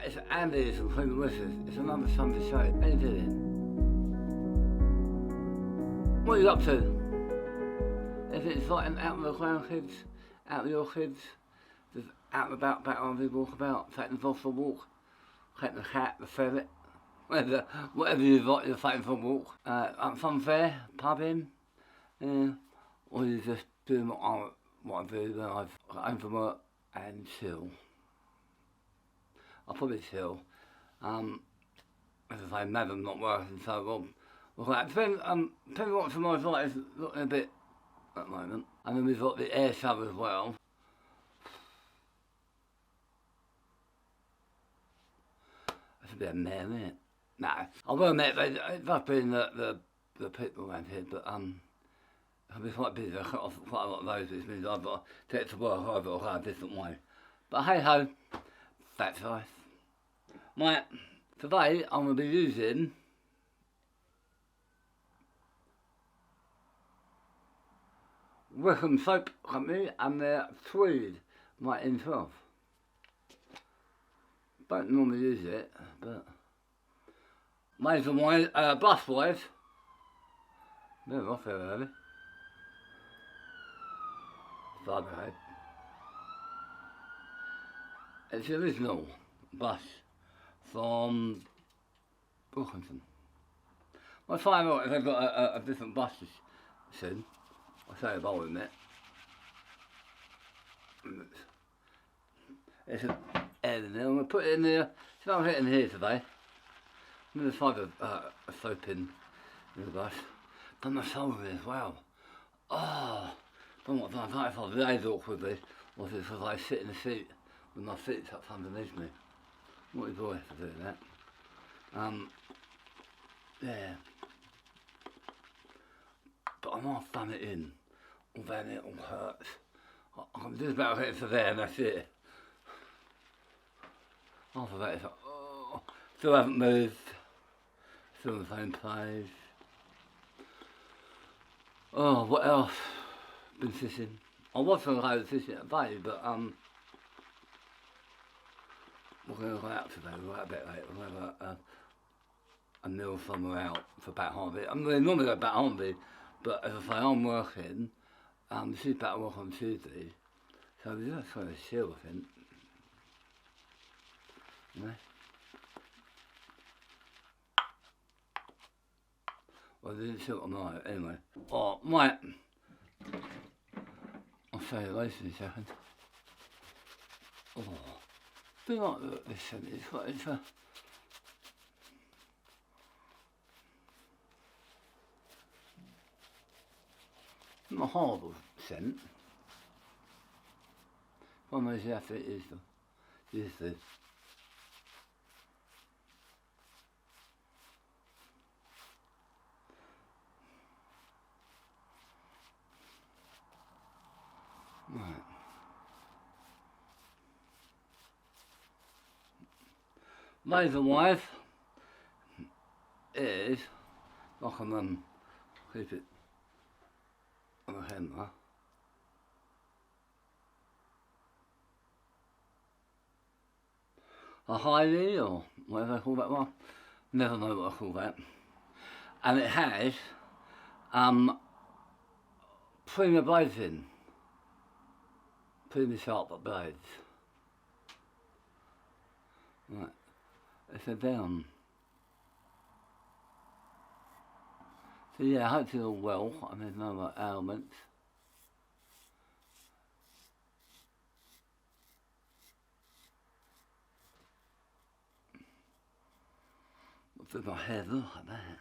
It's Andy's from Tweed Wishes. It's another Sunday show. How you doing? What are you up to? Is it exciting out with the ground kids? Out with your kids? Just out and about, back on the walkabout, taking the dog for a walk, taking the cat, the ferret, whatever you've got, you're taking for a walk. Fun fair, pubbing, or you just doing what I do when I've got home from work and chill. I'll probably chill. As I say, Madam not working so well. Depends what tomorrow's like. It's looking a bit at the moment. And then we've got the Airshow as well. That's a bit of mare, isn't it? No, I will admit it does bring the people around here, but I'll be quite busy. I've got quite a lot of those, which means I've got to get to work. I've got to go a different way. But hey ho, that's life. Right, today I'm going to be using Wickham Soap Company and their Tweed, my N12. Don't normally use it, but made from my bus wise. They're off there early. Cyberhead. It's the original bus from Wilkinson. I'll find out if they've got a different bus soon. I'll say about it in it. It's an air in there. I'm going to put it in there. So I'm hitting here today. I'm going to find a soap in the bus. Done my shoulder as well. Oh, don't know what I thought if I was laid awkwardly, or if I sit in the seat with my feet up underneath me. What a boy for doing that. Yeah. But I might have done it in, although it all hurts. I'm just about to get to there and that's it. After that it's like, oh, still haven't moved. Still in the same place. Oh, what else? Been fishing. I was going to go fishing today, but we're going to go out today. We're out a bit late. We'll have a meal somewhere out for about half it. I mean, normally go about half it, but as I say, I'm working. She's back to work on Tuesday, so we're just trying to chill, I think. You know? Well, they didn't chill tonight, anyway. Oh, right. I'll show you later in a second. Oh. Do you like this scent? It's not a horrible scent. One of those you have to use this. Right. Laser wise is I can keep it on the handler. A Haryali or whatever they call that one. Never know what I call that. And it has premium blades in. Premium sharp blades. Right. It's a down. So yeah, I hope it's all well and there's no ailments. Look at my hair, look at that.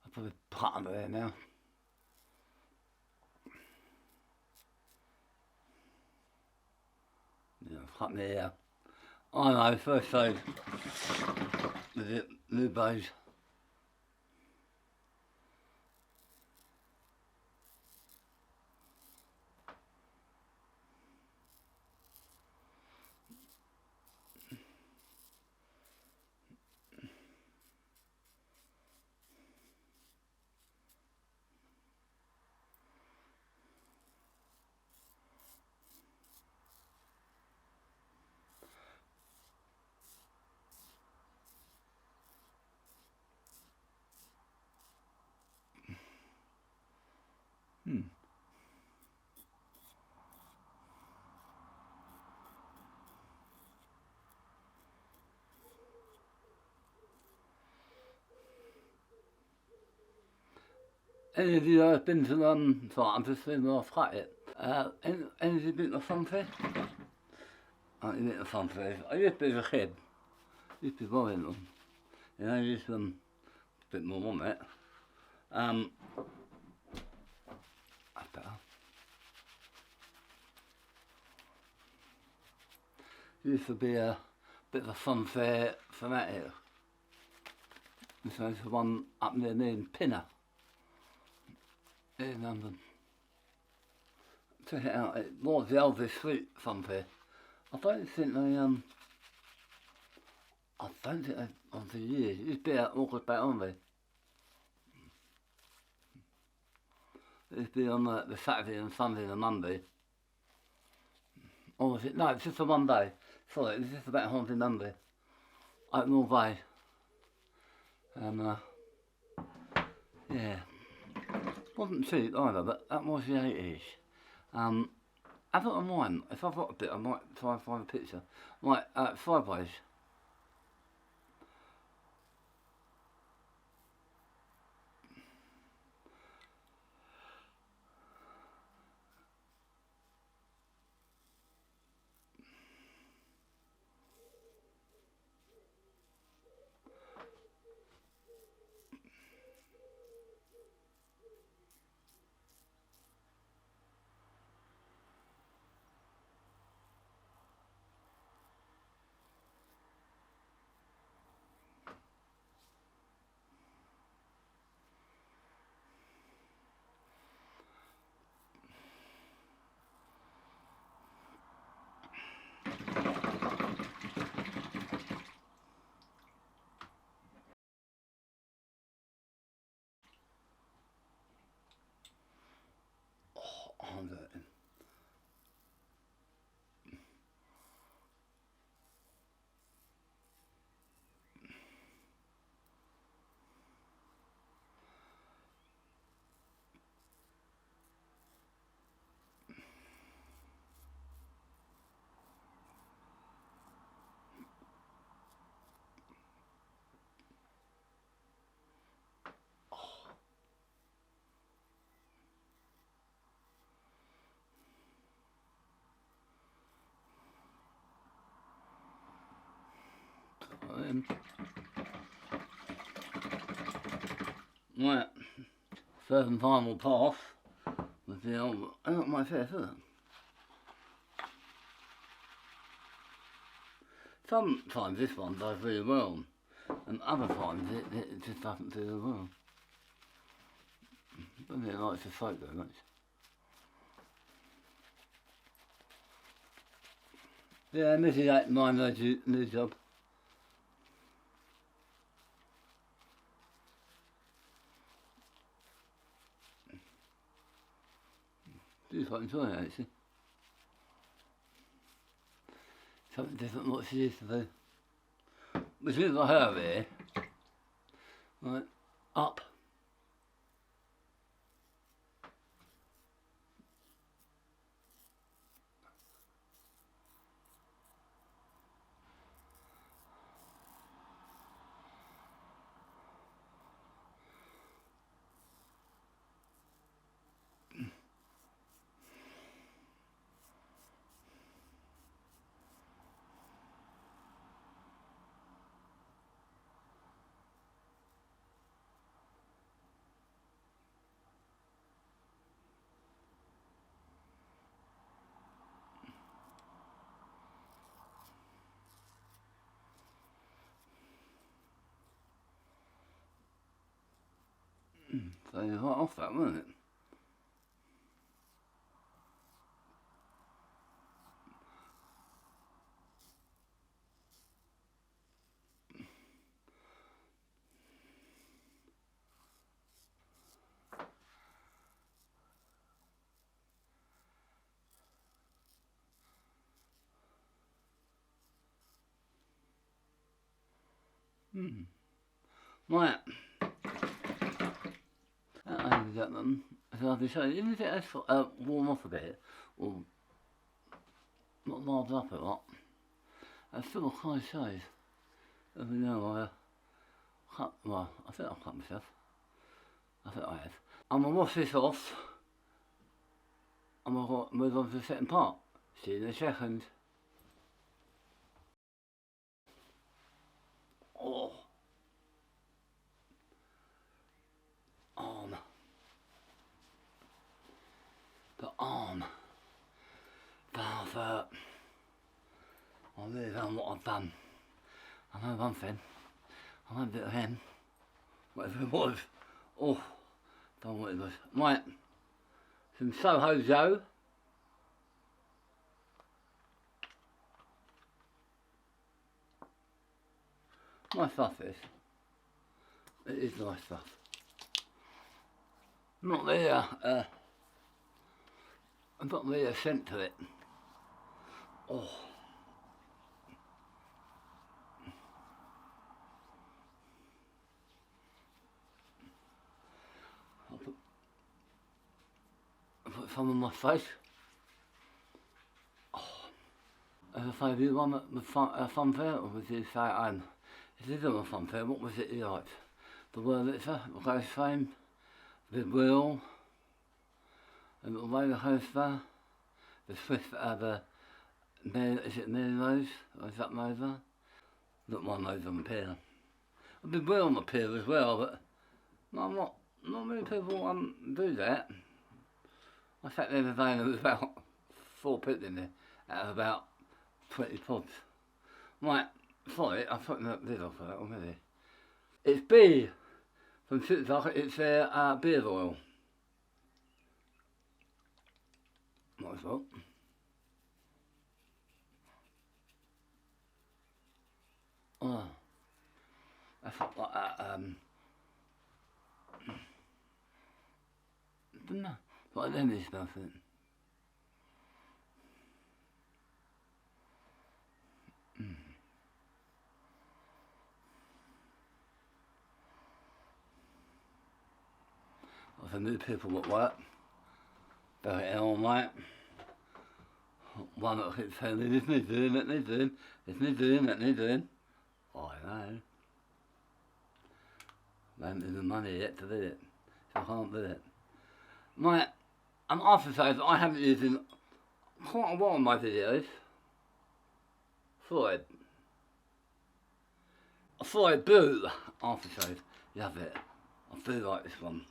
I'll probably put under there now. Cut me here. I know, first shave with it, new beige. Any of you have been to sorry, I'm just feeling off cut it. Any of you been to Funfair? I ain't been to Funfair. I used to be as a kid. Used to be going to them. You know, just a bit more on it. That's better. Used to be a bit of a Funfair fanatic. This is the one up near me in Pinner. In London. Check it out, it was the oldest street Funfair. I don't think they on for years. It used to be out August back on there. It used to be on the Saturday and Sunday and the Monday. Or was it? No, it's just a one day. Sorry, it's just about Haunted Monday. Open all day. And yeah. Wasn't cheap either, but that was the 80s. I don't mind. If I've got a bit, I might try and find a picture. Like, sideways. Right, third and final pass with the old, I got my fair isn't it? Sometimes this one does really well, and other times it just doesn't do as well. I don't really like the soap very much. Yeah, Missy ain't mind her new job. She's quite enjoying it actually. Something different from what she used to do. But she's got her there. Right, up. So you're right off that, wasn't it? Right. That is that then. So I'll be showing you, even if it has warm off a bit, or not large up a lot, it's still a close shave. As we know, well, I think I've cut myself. I think I have. I'm going to wash this off. I'm going to move on to the second part. See you in a second. Oh. Arm. The arm. But I really don't know what I've done. I know one thing. I know a bit of him. Whatever it was. Oh. Don't know what it was. Right. Some SoHo Joe. Nice stuff this. It is nice stuff. Not there, I've got the scent to it. Oh. I'll put some on my face. Oh. As I say, you one at the fun fair, or was it stay at home? If you did on a fun fair, what was it you liked? The Wurlitzer, the Ghost Fame, the Wheel, the little roller coaster, the Swift, is it Mary Rose? Or is that Nova? Look, my nose on the pier. I've been well on the pier as well, but not many people do that. I sat there the other day and there was about 4 people in there out of about 20 pods. Right, sorry, I've put the lid off of that already. It's B from Shamrock, it's their beard oil. Might as well. Oh, that's not like that, don't know, like lemon smells it. I knew people at work, very ill, mate. One that keeps saying, this needs doing, that needs doing, this needs doing, that needs doing. I know. I haven't had the money yet to do it, so I can't do it. Mate, Aftershave I haven't used in quite a while in my videos. Floid. Floid Blue Aftershave. Love it. I do like this one.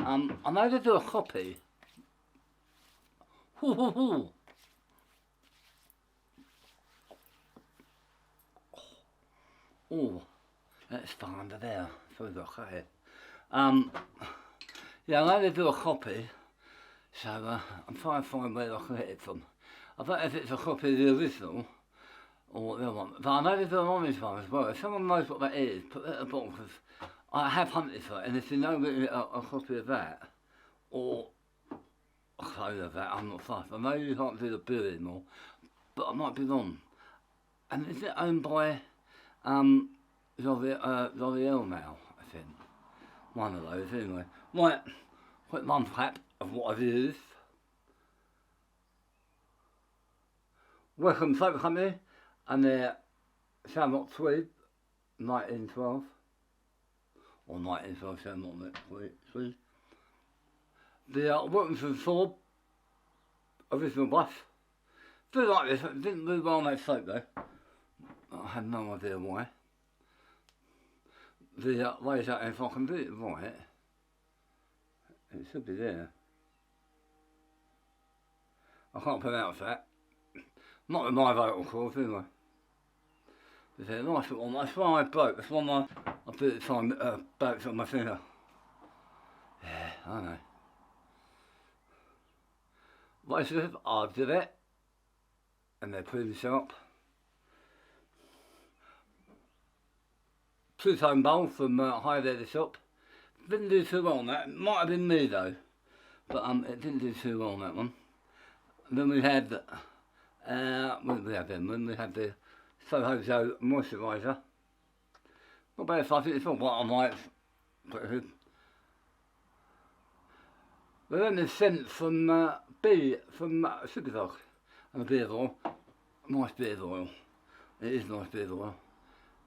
I know they do a copy. Oh, that's far under there. So we've got to cut it. Yeah, I know they do a copy. So I'm trying to find where I can get it from. I don't know if it's a copy of the original or the other one. But I know they do an orange one as well. If someone knows what that is, put that at the bottom, because I have hunted for it, and if you know a copy of that, or a clone of that, I'm not fussed. I know you can't do the bill anymore, but I might be wrong. And is it owned by L'Oreal now, I think? One of those, anyway. Right, quick one cap of what I've used. Wickham Soap Company, and their Shamrock Tweed, 1912. Or 1912, Shamrock Tweed. The Wilkinson sword, original brush. Do like this, it didn't do well on that soap though. I have no idea why. The razor, if I can do it right, it should be there. I can't pronounce that. Not with my vocal cords, anyway. It's a nice little one. That's why I broke. That's why I did it time broke on my finger. I know. Moisturiser, I'll do it. And they're pretty sharp. Two-tone bowl from HiThereTheShop. Didn't do too well on that. It might have been me though, but it didn't do too well on that one. And then we had, what did we have then? When we had the SoHo Moisturiser. Not bad, I think it's not what I might put it in. But then the scent from Sugar Dog and a beard oil. Nice beard oil. It is nice beard oil.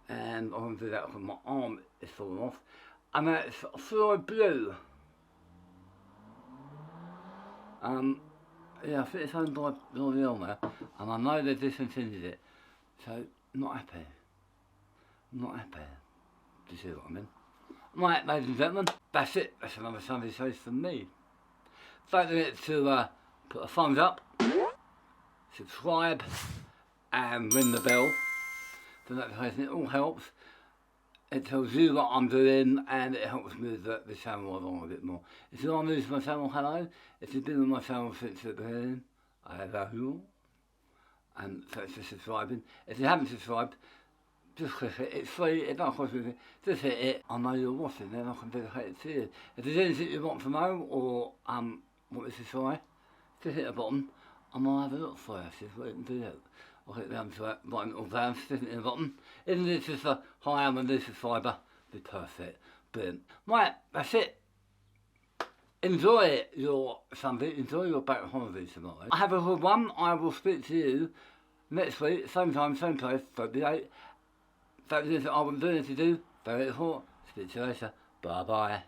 And I'm going to do that because my arm is falling off. And that's Floid Blue. Yeah, I think it's owned by Orianal now, and I know they've discontinued it, so not happy. Not happy. Do you see what I mean? Right, ladies and gentlemen, that's it. That's another Sunday Shave from me. Don't forget to put a thumbs up, subscribe, and ring the bell. The notification, it all helps. It tells you what I'm doing, and it helps move the channel along a bit more. If you are new to my channel, hello. If you've been on my channel since the beginning, I love you. And thanks for subscribing. If you haven't subscribed, just click it. It's free, it don't cost anything. Just hit it. I know you're watching, then I can dedicate it to you. If there's anything you want to know, or want me to try, just hit the button, and I'll have a look for you. See what you can do that. I'll hit down to that button all down, stick it in the bottom. Isn't it just a hi, I'm a new subscriber? Be perfect. Brilliant. Right, that's it. Enjoy your Sunday, enjoy your back holiday tomorrow. I have a good one. I will speak to you next week, same time, same place, don't be late. Don't do anything I wouldn't do anything to do. Don't let it hot. Speak to you later. Bye bye.